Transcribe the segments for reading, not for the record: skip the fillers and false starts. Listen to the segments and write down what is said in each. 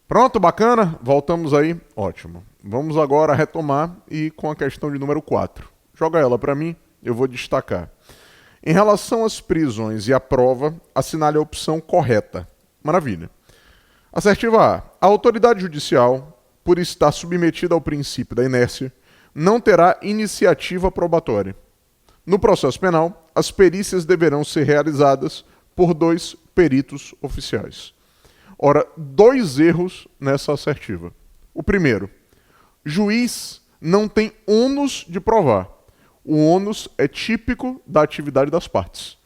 Pronto, bacana? Voltamos aí. Ótimo. Vamos agora retomar e com a questão de número 4. Joga ela para mim, eu vou destacar. Em relação às prisões e à prova, assinale a opção correta. Maravilha. Assertiva A. A autoridade judicial, por estar submetida ao princípio da inércia, não terá iniciativa probatória. No processo penal, as perícias deverão ser realizadas por 2 peritos oficiais. Ora, 2 erros nessa assertiva. O primeiro, juiz não tem ônus de provar. O ônus é típico da atividade das partes.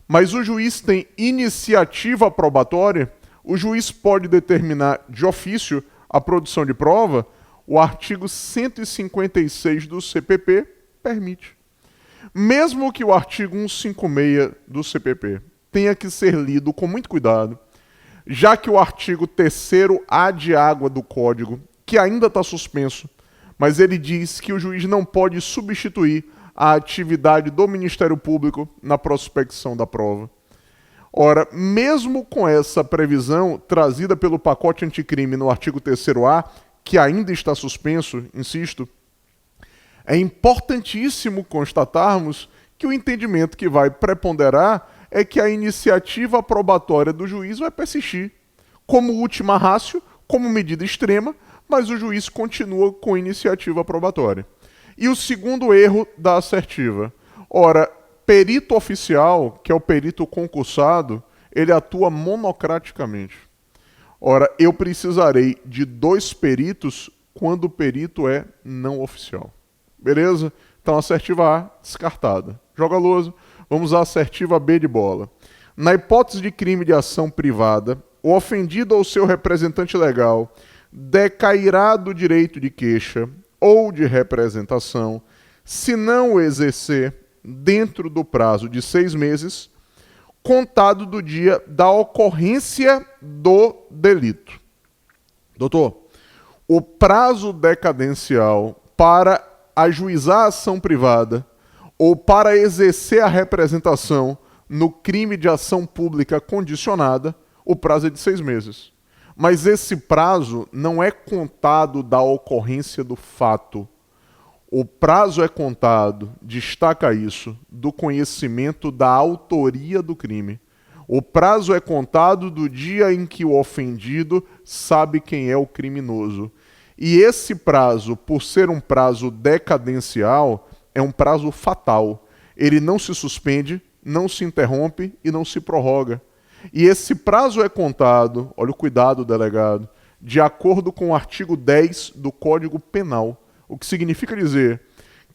Mas o juiz tem iniciativa probatória, o juiz pode determinar de ofício a produção de prova, o artigo 156 do CPP permite. Mesmo que o artigo 156 do CPP tenha que ser lido com muito cuidado, já que o artigo 3º-A de água do Código, que ainda está suspenso, mas ele diz que o juiz não pode substituir a atividade do Ministério Público na prospecção da prova. Ora, mesmo com essa previsão trazida pelo pacote anticrime no artigo 3º-A, que ainda está suspenso, insisto, é importantíssimo constatarmos que o entendimento que vai preponderar é que a iniciativa probatória do juiz vai persistir como última ratio, como medida extrema, mas o juiz continua com iniciativa probatória. E o segundo erro da assertiva. Ora, perito oficial, que é o perito concursado, ele atua monocraticamente. Ora, eu precisarei de 2 peritos quando o perito é não oficial. Beleza? Então, assertiva A, descartada. Joga a lousa. Vamos à assertiva B de bola. Na hipótese de crime de ação privada, o ofendido ou seu representante legal decairá do direito de queixa ou de representação se não o exercer dentro do prazo de 6 meses, contado do dia da ocorrência do delito. Doutor, o prazo decadencial para ajuizar a ação privada ou para exercer a representação no crime de ação pública condicionada, o prazo é de 6 meses. Mas esse prazo não é contado da ocorrência do fato. O prazo é contado, destaca isso, do conhecimento da autoria do crime. O prazo é contado do dia em que o ofendido sabe quem é o criminoso. E esse prazo, por ser um prazo decadencial, é um prazo fatal. Ele não se suspende, não se interrompe e não se prorroga. E esse prazo é contado, olha o cuidado, delegado, de acordo com o artigo 10 do Código Penal. O que significa dizer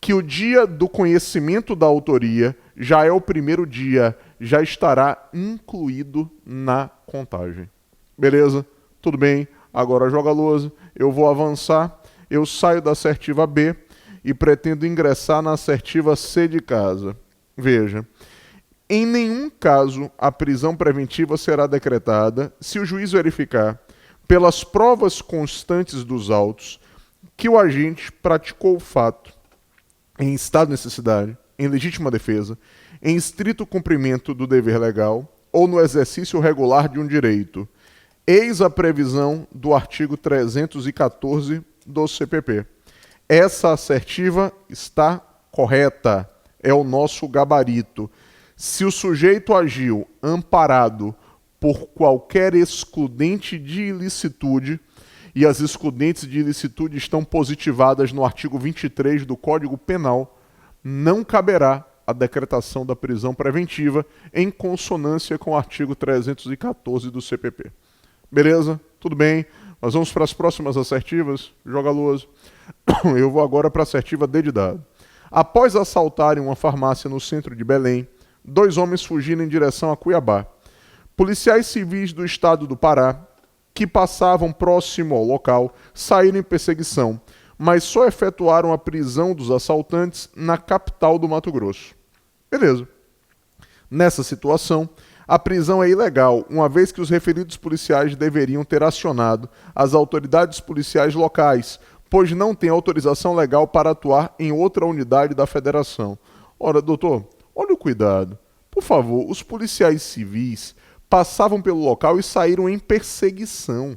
que o dia do conhecimento da autoria já é o primeiro dia, já estará incluído na contagem. Beleza? Tudo bem? Agora joga a lousa, eu vou avançar, eu saio da assertiva B e pretendo ingressar na assertiva C de casa. Veja, em nenhum caso a prisão preventiva será decretada se o juiz verificar, pelas provas constantes dos autos, que o agente praticou o fato em estado de necessidade, em legítima defesa, em estrito cumprimento do dever legal ou no exercício regular de um direito. Eis a previsão do artigo 314 do CPP. Essa assertiva está correta, é o nosso gabarito. Se o sujeito agiu amparado por qualquer excludente de ilicitude, e as excludentes de ilicitude estão positivadas no artigo 23 do Código Penal, não caberá a decretação da prisão preventiva em consonância com o artigo 314 do CPP. Beleza? Tudo bem? Nós vamos para as próximas assertivas. Joga a lousa. Eu vou agora para a assertiva D de dado. Após assaltarem uma farmácia no centro de Belém, 2 homens fugiram em direção a Cuiabá. Policiais civis do estado do Pará, que passavam próximo ao local, saíram em perseguição, mas só efetuaram a prisão dos assaltantes na capital do Mato Grosso. Beleza. Nessa situação, a prisão é ilegal, uma vez que os referidos policiais deveriam ter acionado as autoridades policiais locais, pois não têm autorização legal para atuar em outra unidade da federação. Ora, doutor, olha o cuidado. Por favor, os policiais civis passavam pelo local e saíram em perseguição.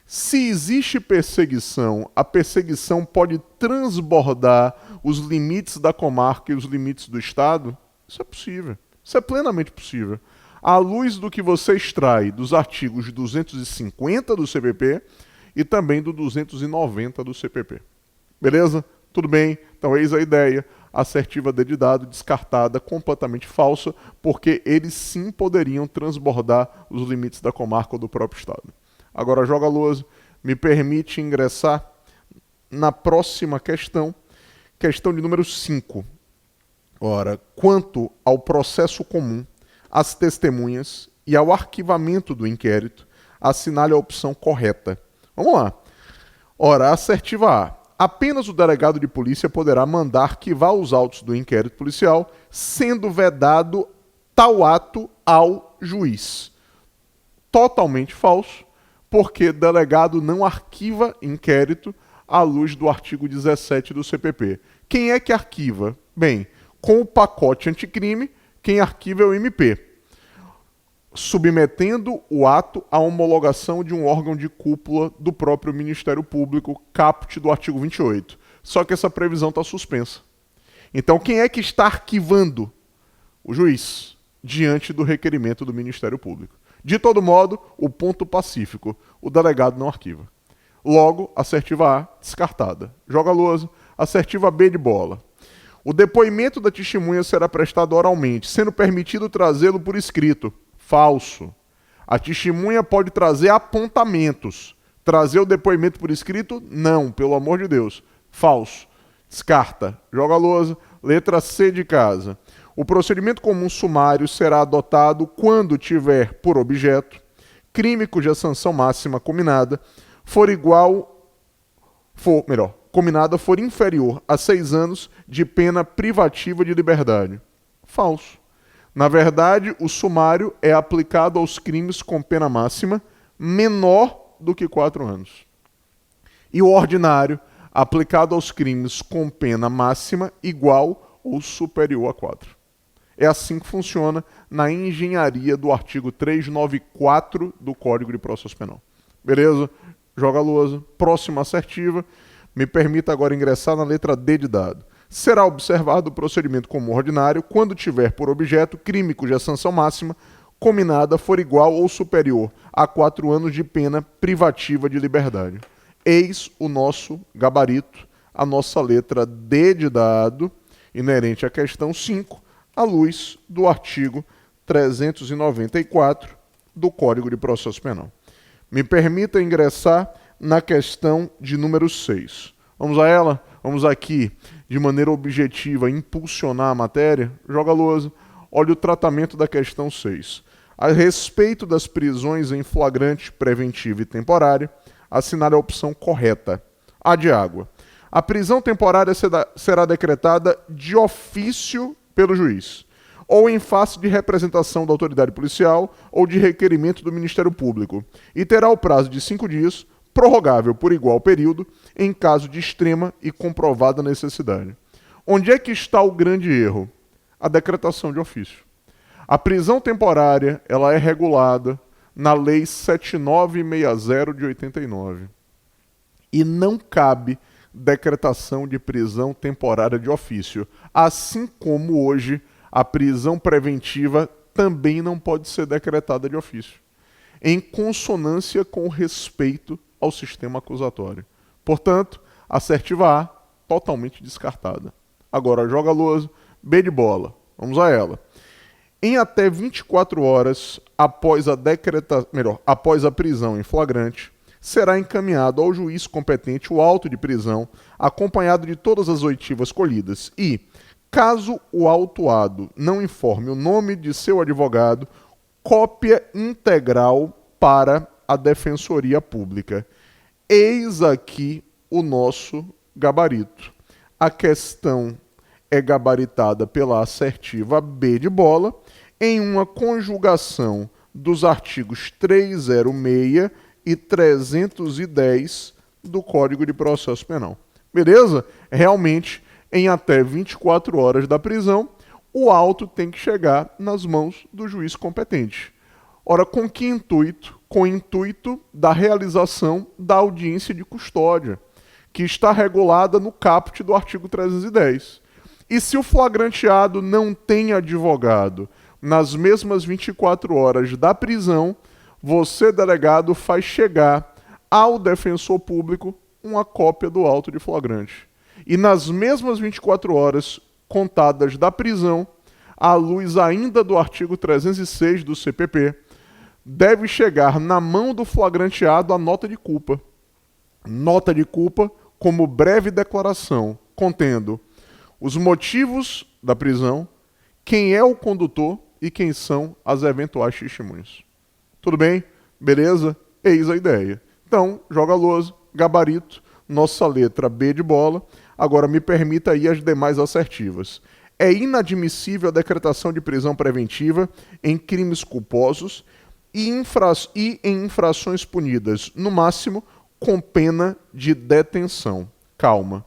Se existe perseguição, a perseguição pode transbordar os limites da comarca e os limites do Estado? Isso é possível. Isso é plenamente possível. À luz do que você extrai dos artigos 250 do CPP e também do 290 do CPP. Beleza? Tudo bem? Então eis a ideia. Assertiva D de dado descartada, completamente falsa, porque eles sim poderiam transbordar os limites da comarca ou do próprio Estado. Agora, joga lousa, me permite ingressar na próxima questão, questão de número 5. Ora, quanto ao processo comum, às testemunhas e ao arquivamento do inquérito, assinale a opção correta. Vamos lá. Ora, assertiva A. Apenas o delegado de polícia poderá mandar arquivar os autos do inquérito policial, sendo vedado tal ato ao juiz. Totalmente falso, porque delegado não arquiva inquérito à luz do artigo 17 do CPP. Quem é que arquiva? Bem, com o pacote anticrime, quem arquiva é o MP, submetendo o ato à homologação de um órgão de cúpula do próprio Ministério Público, caput do artigo 28. Só que essa previsão está suspensa. Então, quem é que está arquivando? O juiz, diante do requerimento do Ministério Público. De todo modo, o ponto pacífico, o delegado não arquiva. Logo, assertiva A, descartada. Joga a lousa, assertiva B de bola. O depoimento da testemunha será prestado oralmente, sendo permitido trazê-lo por escrito. Falso. A testemunha pode trazer apontamentos. Trazer o depoimento por escrito? Não, pelo amor de Deus. Falso. Descarta. Joga a lousa. Letra C de casa. O procedimento comum sumário será adotado quando tiver por objeto crime cuja sanção máxima combinada for inferior a 6 anos de pena privativa de liberdade. Falso. Na verdade, o sumário é aplicado aos crimes com pena máxima menor do que 4 anos. E o ordinário, aplicado aos crimes com pena máxima igual ou superior a 4. É assim que funciona na engenharia do artigo 394 do Código de Processo Penal. Beleza? Joga a lousa. Próxima assertiva. Me permita agora ingressar na letra D de dado. Será observado o procedimento comum ordinário quando tiver por objeto crime cuja sanção máxima combinada for igual ou superior a 4 anos de pena privativa de liberdade. Eis o nosso gabarito, a nossa letra D de dado, inerente à questão 5, à luz do artigo 394 do Código de Processo Penal. Me permita ingressar na questão de número 6. Vamos a ela? Vamos aqui, de maneira objetiva, impulsionar a matéria? Joga a lousa. Olha o tratamento da questão 6. A respeito das prisões em flagrante, preventiva e temporária, assinale a opção correta. A de água. A prisão temporária será decretada de ofício pelo juiz, ou em face de representação da autoridade policial ou de requerimento do Ministério Público, e terá o prazo de 5 dias, prorrogável por igual período, em caso de extrema e comprovada necessidade. Onde é que está o grande erro? A decretação de ofício. A prisão temporária ela é regulada na Lei 7960 de 89. E não cabe decretação de prisão temporária de ofício. Assim como hoje a prisão preventiva também não pode ser decretada de ofício, em consonância com o respeito ao sistema acusatório. Portanto, assertiva A, totalmente descartada. Agora, joga a lousa, B de bola. Vamos a ela. Em até 24 horas após a prisão em flagrante, será encaminhado ao juiz competente o auto de prisão, acompanhado de todas as oitivas colhidas e, caso o autuado não informe o nome de seu advogado, cópia integral para a Defensoria Pública. Eis aqui o nosso gabarito. A questão é gabaritada pela assertiva B de bola em uma conjugação dos artigos 306 e 310 do Código de Processo Penal. Beleza? Realmente, em até 24 horas da prisão, o auto tem que chegar nas mãos do juiz competente. Ora, com que intuito? Com o intuito da realização da audiência de custódia, que está regulada no caput do artigo 310. E se o flagranteado não tem advogado nas mesmas 24 horas da prisão, você, delegado, faz chegar ao defensor público uma cópia do auto de flagrante. E nas mesmas 24 horas contadas da prisão, à luz ainda do artigo 306 do CPP, deve chegar na mão do flagranteado a nota de culpa. Nota de culpa como breve declaração, contendo os motivos da prisão, quem é o condutor e quem são as eventuais testemunhas. Tudo bem? Beleza? Eis a ideia. Então, joga a lousa, gabarito, nossa letra B de bola. Agora me permita aí as demais assertivas. É inadmissível a decretação de prisão preventiva em crimes culposos e em infrações punidas, no máximo, com pena de detenção. Calma.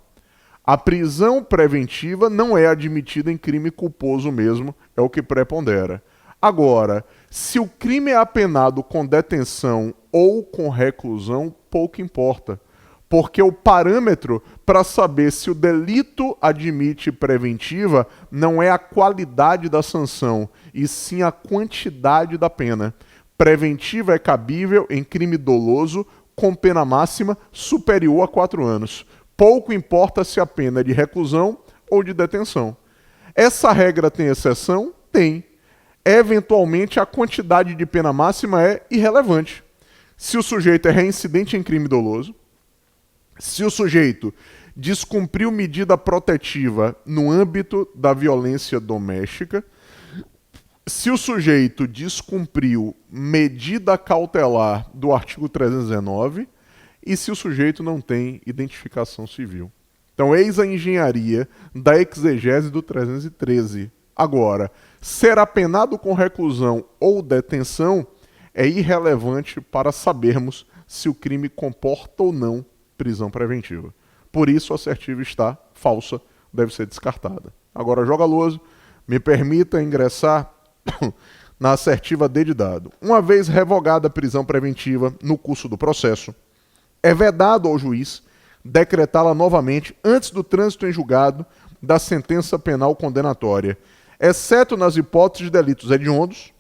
A prisão preventiva não é admitida em crime culposo mesmo, é o que prepondera. Agora, se o crime é apenado com detenção ou com reclusão, pouco importa, porque o parâmetro para saber se o delito admite preventiva não é a qualidade da sanção, e sim a quantidade da pena. Preventiva é cabível em crime doloso com pena máxima superior a 4 anos. Pouco importa se a pena é de reclusão ou de detenção. Essa regra tem exceção? Tem. Eventualmente, a quantidade de pena máxima é irrelevante. Se o sujeito é reincidente em crime doloso, se o sujeito descumpriu medida protetiva no âmbito da violência doméstica, se o sujeito descumpriu medida cautelar do artigo 319 e se o sujeito não tem identificação civil. Então, eis a engenharia da exegese do 313. Agora, ser apenado com reclusão ou detenção é irrelevante para sabermos se o crime comporta ou não prisão preventiva. Por isso, a assertiva está falsa, deve ser descartada. Agora, joga a lousa, me permita ingressar na assertiva D de dado. Uma vez revogada a prisão preventiva no curso do processo, é vedado ao juiz decretá-la novamente antes do trânsito em julgado da sentença penal condenatória, exceto nas hipóteses de delitos hediondos,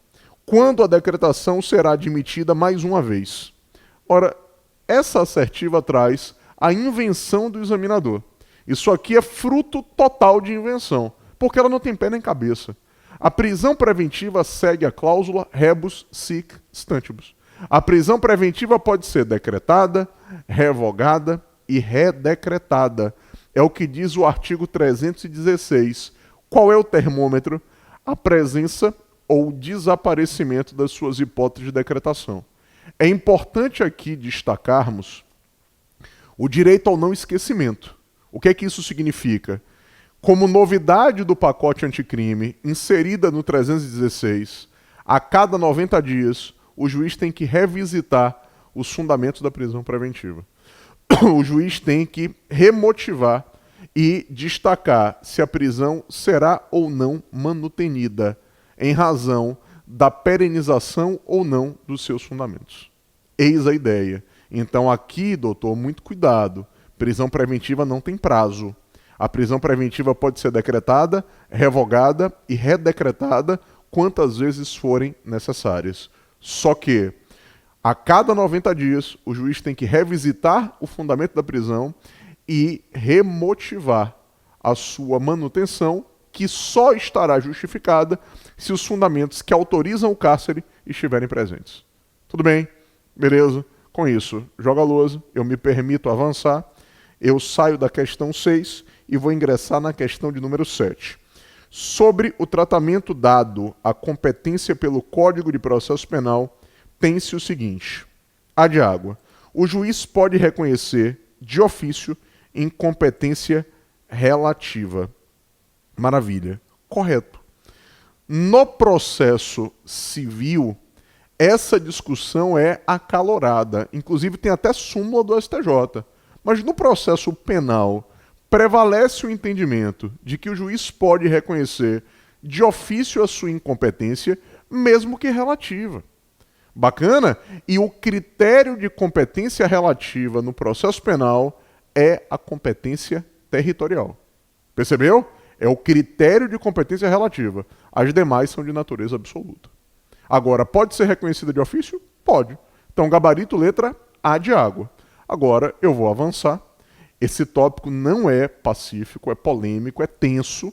quando a decretação será admitida mais uma vez. Ora, essa assertiva traz a invenção do examinador. Isso aqui é fruto total de invenção, porque ela não tem pé nem cabeça. A prisão preventiva segue a cláusula rebus sic stantibus. A prisão preventiva pode ser decretada, revogada e redecretada. É o que diz o artigo 316. Qual é o termômetro? A presença ou desaparecimento das suas hipóteses de decretação. É importante aqui destacarmos o direito ao não esquecimento. O que é que isso significa? Como novidade do pacote anticrime inserida no 316, a cada 90 dias, o juiz tem que revisitar os fundamentos da prisão preventiva. O juiz tem que remotivar e destacar se a prisão será ou não manutenida, em razão da perenização ou não dos seus fundamentos. Eis a ideia. Então aqui, doutor, muito cuidado. Prisão preventiva não tem prazo. A prisão preventiva pode ser decretada, revogada e redecretada quantas vezes forem necessárias. Só que, a cada 90 dias, o juiz tem que revisitar o fundamento da prisão e remotivar a sua manutenção, que só estará justificada se os fundamentos que autorizam o cárcere estiverem presentes. Tudo bem? Beleza? Com isso, joga a lousa, eu me permito avançar, eu saio da questão 6 e vou ingressar na questão de número 7. Sobre o tratamento dado à competência pelo Código de Processo Penal, tem-se o seguinte: A de água. O juiz pode reconhecer, de ofício, incompetência relativa. Maravilha. Correto. No processo civil, essa discussão é acalorada. Inclusive, tem até súmula do STJ. Mas no processo penal, prevalece o entendimento de que o juiz pode reconhecer de ofício a sua incompetência, mesmo que relativa. Bacana? E o critério de competência relativa no processo penal é a competência territorial. Percebeu? É o critério de competência relativa. As demais são de natureza absoluta. Agora, pode ser reconhecida de ofício? Pode. Então, gabarito, letra A de água. Agora, eu vou avançar. Esse tópico não é pacífico, é polêmico, é tenso.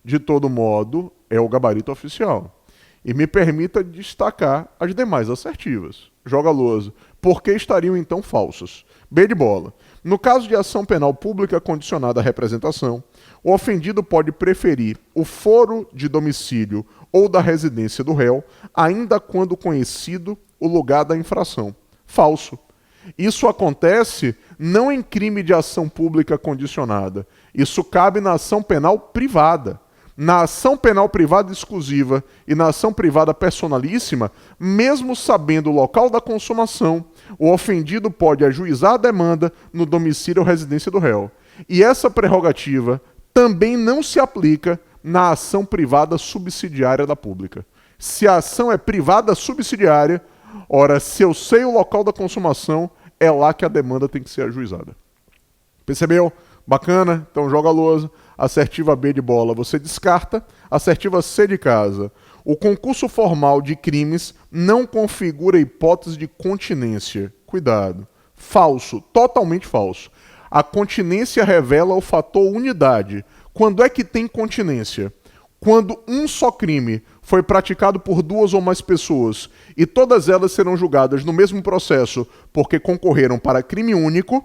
De todo modo, é o gabarito oficial. E me permita destacar as demais assertivas. Joga a lousa. Por que estariam então falsas? B de bola. No caso de ação penal pública condicionada à representação, o ofendido pode preferir o foro de domicílio ou da residência do réu, ainda quando conhecido o lugar da infração. Falso. Isso acontece não em crime de ação pública condicionada. Isso cabe na ação penal privada. Na ação penal privada exclusiva e na ação privada personalíssima, mesmo sabendo o local da consumação, o ofendido pode ajuizar a demanda no domicílio ou residência do réu. E essa prerrogativa também não se aplica na ação privada subsidiária da pública. Se a ação é privada subsidiária, ora, se eu sei o local da consumação, é lá que a demanda tem que ser ajuizada. Percebeu? Bacana? Então joga a lousa. Assertiva B de bola você descarta. Assertiva C de casa. O concurso formal de crimes não configura hipótese de continência. Cuidado. Falso. Totalmente falso. A continência revela o fator unidade. Quando é que tem continência? Quando um só crime foi praticado por duas ou mais pessoas e todas elas serão julgadas no mesmo processo porque concorreram para crime único,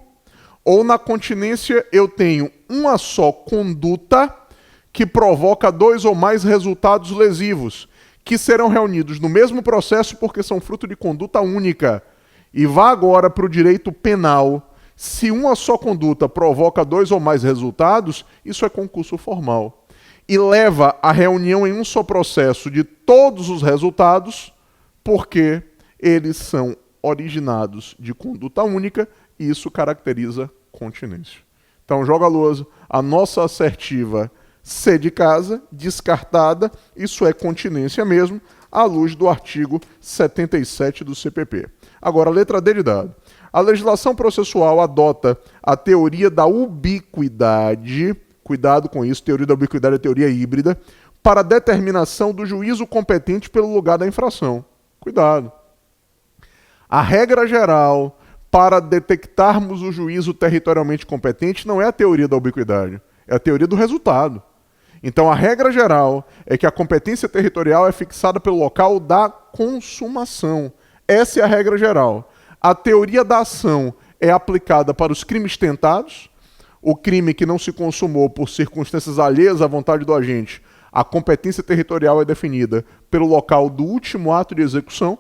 ou na continência eu tenho uma só conduta que provoca dois ou mais resultados lesivos, que serão reunidos no mesmo processo porque são fruto de conduta única. E vá agora para o direito penal. Se uma só conduta provoca dois ou mais resultados, isso é concurso formal. E leva à reunião em um só processo de todos os resultados, porque eles são originados de conduta única, e isso caracteriza continência. Então, joga a lousa. A nossa assertiva C de casa, descartada, isso é continência mesmo, à luz do artigo 77 do CPP. Agora, a letra D de dado. A legislação processual adota a teoria da ubiquidade, cuidado com isso, teoria da ubiquidade é teoria híbrida, para determinação do juízo competente pelo lugar da infração. Cuidado. A regra geral para detectarmos o juízo territorialmente competente não é a teoria da ubiquidade, é a teoria do resultado. Então, a regra geral é que a competência territorial é fixada pelo local da consumação. Essa é a regra geral. A teoria da ação é aplicada para os crimes tentados, o crime que não se consumou por circunstâncias alheias à vontade do agente. A competência territorial é definida pelo local do último ato de execução,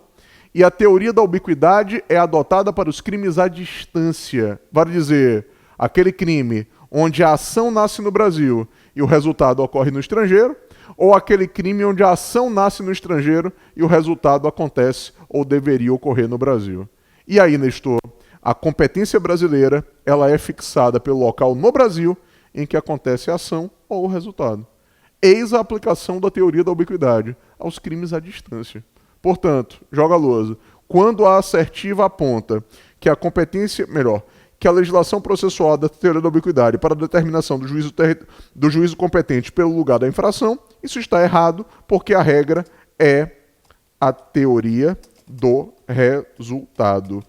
e a teoria da ubiquidade é adotada para os crimes à distância. Vale dizer, aquele crime onde a ação nasce no Brasil e o resultado ocorre no estrangeiro, ou aquele crime onde a ação nasce no estrangeiro e o resultado acontece ou deveria ocorrer no Brasil. E aí, Nestor, a competência brasileira ela é fixada pelo local no Brasil em que acontece a ação ou o resultado. Eis a aplicação da teoria da ubiquidade aos crimes à distância. Portanto, joga a lousa. Quando a assertiva aponta que a competência, que a legislação processual da teoria da ubiquidade para a determinação do juízo competente pelo lugar da infração, isso está errado, porque a regra é a teoria do resultado.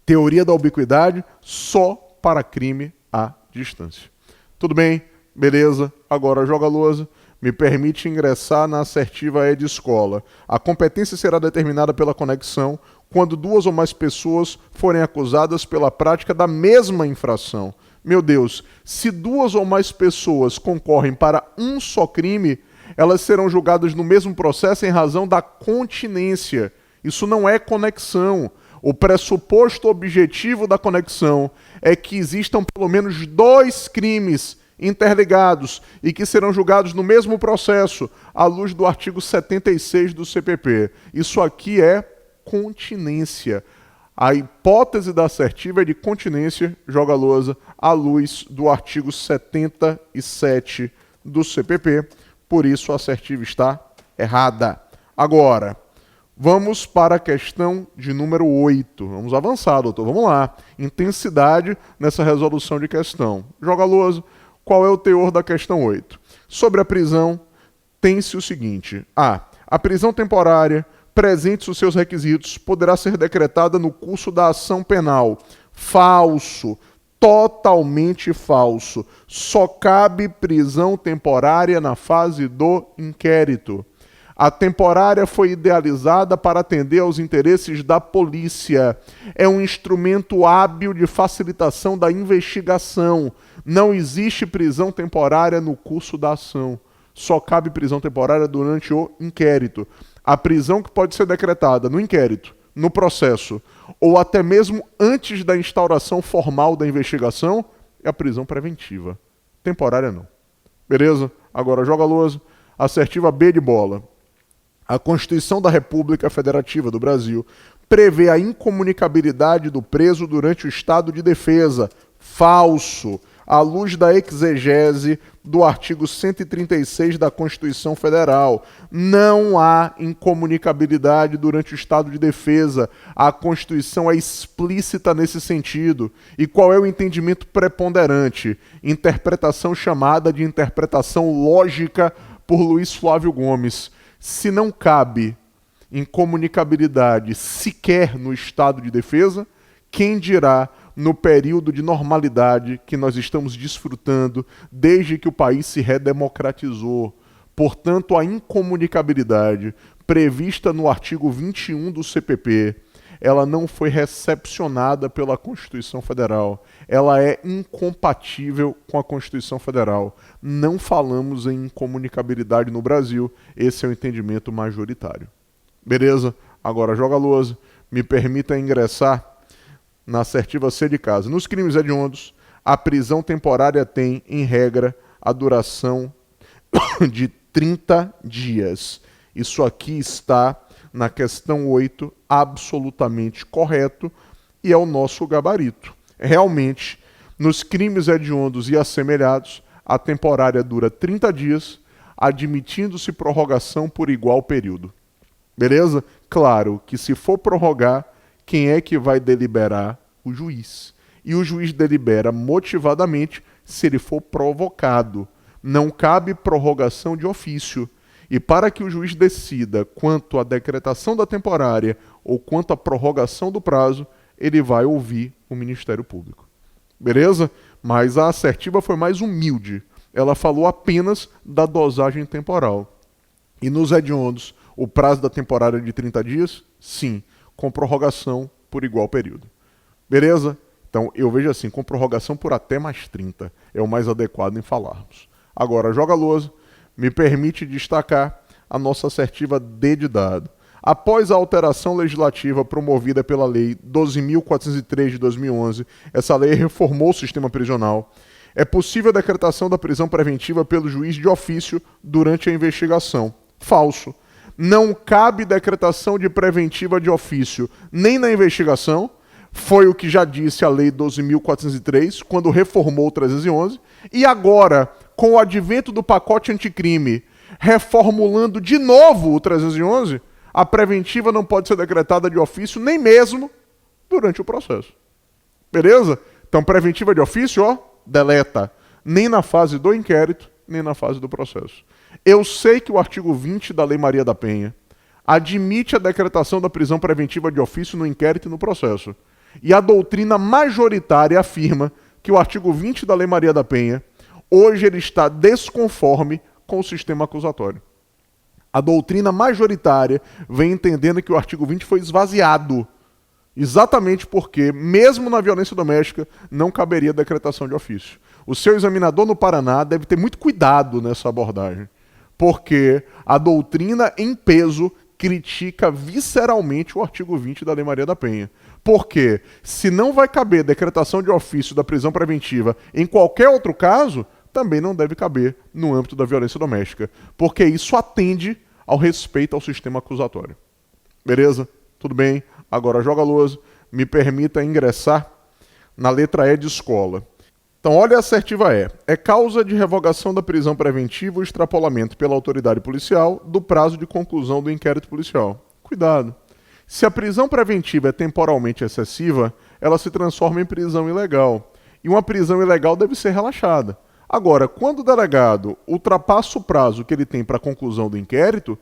Teoria da ubiquidade só para crime à distância. Tudo bem? Beleza? Agora joga a lousa. Me permite ingressar na assertiva E de escola. A competência será determinada pela conexão quando duas ou mais pessoas forem acusadas pela prática da mesma infração. Meu Deus, se duas ou mais pessoas concorrem para um só crime, elas serão julgadas no mesmo processo em razão da continência. Isso não é conexão. O pressuposto objetivo da conexão é que existam pelo menos dois crimes interligados e que serão julgados no mesmo processo, à luz do artigo 76 do CPP. Isso aqui é continência. A hipótese da assertiva é de continência, joga a lousa, à luz do artigo 77 do CPP. Por isso, a assertiva está errada. Agora, Vamos para a questão de número 8. Vamos avançar, doutor. Vamos lá. Intensidade nessa resolução de questão. Joga a lousa. Qual é o teor da questão 8? Sobre a prisão, tem-se o seguinte. A prisão temporária, presentes os seus requisitos, poderá ser decretada no curso da ação penal. Falso. Totalmente falso. Só cabe prisão temporária na fase do inquérito. A temporária foi idealizada para atender aos interesses da polícia. É um instrumento hábil de facilitação da investigação. Não existe prisão temporária no curso da ação. Só cabe prisão temporária durante o inquérito. A prisão que pode ser decretada no inquérito, no processo, ou até mesmo antes da instauração formal da investigação, é a prisão preventiva. Temporária não. Beleza? Agora joga a lousa. Assertiva B de bola. A Constituição da República Federativa do Brasil prevê a incomunicabilidade do preso durante o estado de defesa. Falso. À luz da exegese do artigo 136 da Constituição Federal. Não há incomunicabilidade durante o estado de defesa. A Constituição é explícita nesse sentido. E qual é o entendimento preponderante? Interpretação chamada de interpretação lógica por Luiz Flávio Gomes. Se não cabe incomunicabilidade sequer no estado de defesa, quem dirá no período de normalidade que nós estamos desfrutando desde que o país se redemocratizou. Portanto, a incomunicabilidade prevista no artigo 21 do CPP, ela não foi recepcionada pela Constituição Federal. Ela é incompatível com a Constituição Federal. Não falamos em incomunicabilidade no Brasil. Esse é o entendimento majoritário. Beleza? Agora joga a lousa. Me permita ingressar na assertiva C de casa. Nos crimes hediondos, a prisão temporária tem, em regra, a duração de 30 dias. Isso aqui está na questão 8, absolutamente correto, e é o nosso gabarito. Realmente, nos crimes hediondos e assemelhados, a temporária dura 30 dias, admitindo-se prorrogação por igual período. Beleza? Claro que se for prorrogar, quem é que vai deliberar? O juiz. E o juiz delibera motivadamente se ele for provocado. Não cabe prorrogação de ofício. E para que o juiz decida quanto à decretação da temporária ou quanto à prorrogação do prazo, ele vai ouvir o Ministério Público. Beleza? Mas a assertiva foi mais humilde. Ela falou apenas da dosagem temporal. E nos hediondos, o prazo da temporária é de 30 dias? Sim, com prorrogação por igual período. Beleza? Então eu vejo assim, com prorrogação por até mais 30. É o mais adequado em falarmos. Agora, joga a lousa. Me permite destacar a nossa assertiva D de dado. Após a alteração legislativa promovida pela Lei 12.403 de 2011, essa lei reformou o sistema prisional. É possível a decretação da prisão preventiva pelo juiz de ofício durante a investigação. Falso. Não cabe decretação de preventiva de ofício nem na investigação. Foi o que já disse a Lei 12.403, quando reformou o 311. E agora, com o advento do pacote anticrime, reformulando de novo o 311, a preventiva não pode ser decretada de ofício nem mesmo durante o processo. Beleza? Então, preventiva de ofício, ó, deleta. Nem na fase do inquérito, nem na fase do processo. Eu sei que o artigo 20 da Lei Maria da Penha admite a decretação da prisão preventiva de ofício no inquérito e no processo. E a doutrina majoritária afirma que o artigo 20 da Lei Maria da Penha, hoje ele está desconforme com o sistema acusatório. A doutrina majoritária vem entendendo que o artigo 20 foi esvaziado, exatamente porque, mesmo na violência doméstica, não caberia decretação de ofício. O seu examinador no Paraná deve ter muito cuidado nessa abordagem, porque a doutrina em peso critica visceralmente o artigo 20 da Lei Maria da Penha. Porque, se não vai caber decretação de ofício da prisão preventiva em qualquer outro caso, também não deve caber no âmbito da violência doméstica. Porque isso atende ao respeito ao sistema acusatório. Beleza? Tudo bem? Agora joga a lousa. Me permita ingressar na letra E de escola. Então, olha a assertiva E. É causa de revogação da prisão preventiva o extrapolamento pela autoridade policial do prazo de conclusão do inquérito policial. Cuidado. Se a prisão preventiva é temporalmente excessiva, ela se transforma em prisão ilegal. E uma prisão ilegal deve ser relaxada. Agora, quando o delegado ultrapassa o prazo que ele tem para a conclusão do inquérito,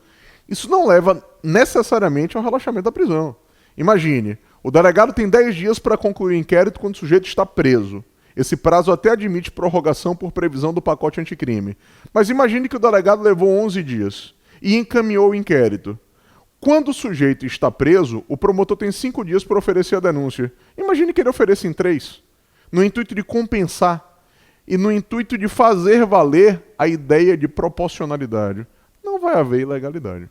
isso não leva necessariamente ao relaxamento da prisão. Imagine, o delegado tem 10 dias para concluir o inquérito quando o sujeito está preso. Esse prazo até admite prorrogação por previsão do pacote anticrime. Mas imagine que o delegado levou 11 dias e encaminhou o inquérito. Quando o sujeito está preso, o promotor tem 5 dias para oferecer a denúncia. Imagine que ele ofereça em 3, no intuito de compensar e no intuito de fazer valer a ideia de proporcionalidade. Não vai haver ilegalidade.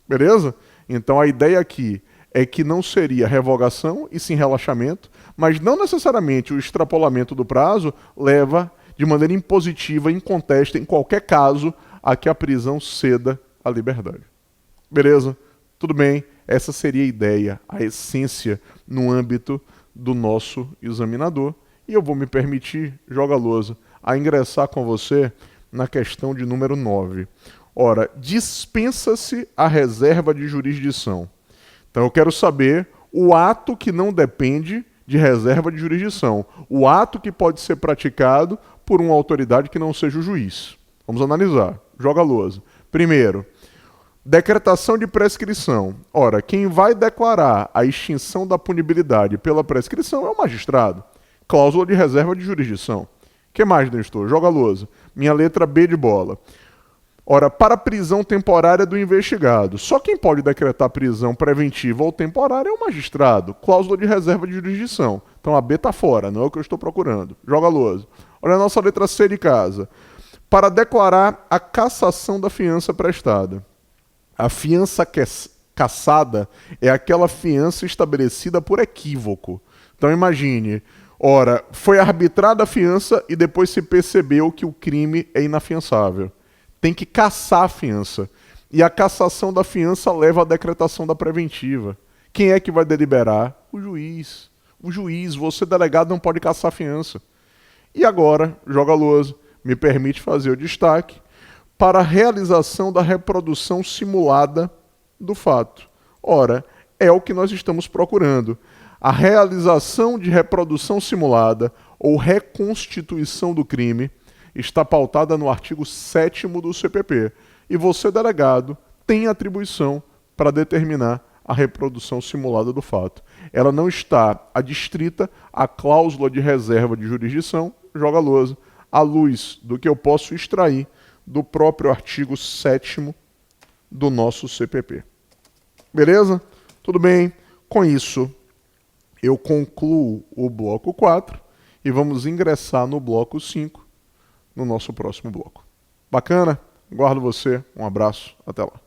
Beleza? Então a ideia aqui é que não seria revogação e sim relaxamento, mas não necessariamente o extrapolamento do prazo leva de maneira impositiva, incontesta, em qualquer caso, a que a prisão ceda a liberdade. Beleza? Tudo bem? Essa seria a ideia, a essência no âmbito do nosso examinador. E eu vou me permitir, joga a lousa, a ingressar com você na questão de número 9. Ora, dispensa-se a reserva de jurisdição. Então eu quero saber o ato que não depende de reserva de jurisdição. O ato que pode ser praticado por uma autoridade que não seja o juiz. Vamos analisar. Joga a lousa. Primeiro, decretação de prescrição. Ora, quem vai declarar a extinção da punibilidade pela prescrição é o magistrado. Cláusula de reserva de jurisdição. O que mais, Nestor? Joga a lousa. Minha letra B de bola. Ora, para prisão temporária do investigado, só quem pode decretar prisão preventiva ou temporária é o magistrado. Cláusula de reserva de jurisdição. Então a B está fora, não é o que eu estou procurando. Joga a lousa. Olha a nossa letra C de casa. Para declarar a cassação da fiança prestada. A fiança cassada é aquela fiança estabelecida por equívoco. Então imagine, ora, foi arbitrada a fiança e depois se percebeu que o crime é inafiançável. Tem que cassar a fiança. E a cassação da fiança leva à decretação da preventiva. Quem é que vai deliberar? O juiz. O juiz, você delegado não pode cassar a fiança. E agora, joga a lousa, me permite fazer o destaque para a realização da reprodução simulada do fato. Ora, é o que nós estamos procurando. A realização de reprodução simulada ou reconstituição do crime está pautada no artigo 7º do CPP. E você, delegado, tem atribuição para determinar a reprodução simulada do fato. Ela não está adstrita à cláusula de reserva de jurisdição, joga a lousa, à luz do que eu posso extrair do próprio artigo 7º do nosso CPP. Beleza? Tudo bem? Com isso, eu concluo o bloco 4 e vamos ingressar no bloco 5 no nosso próximo bloco. Bacana? Guardo você. Um abraço. Até lá.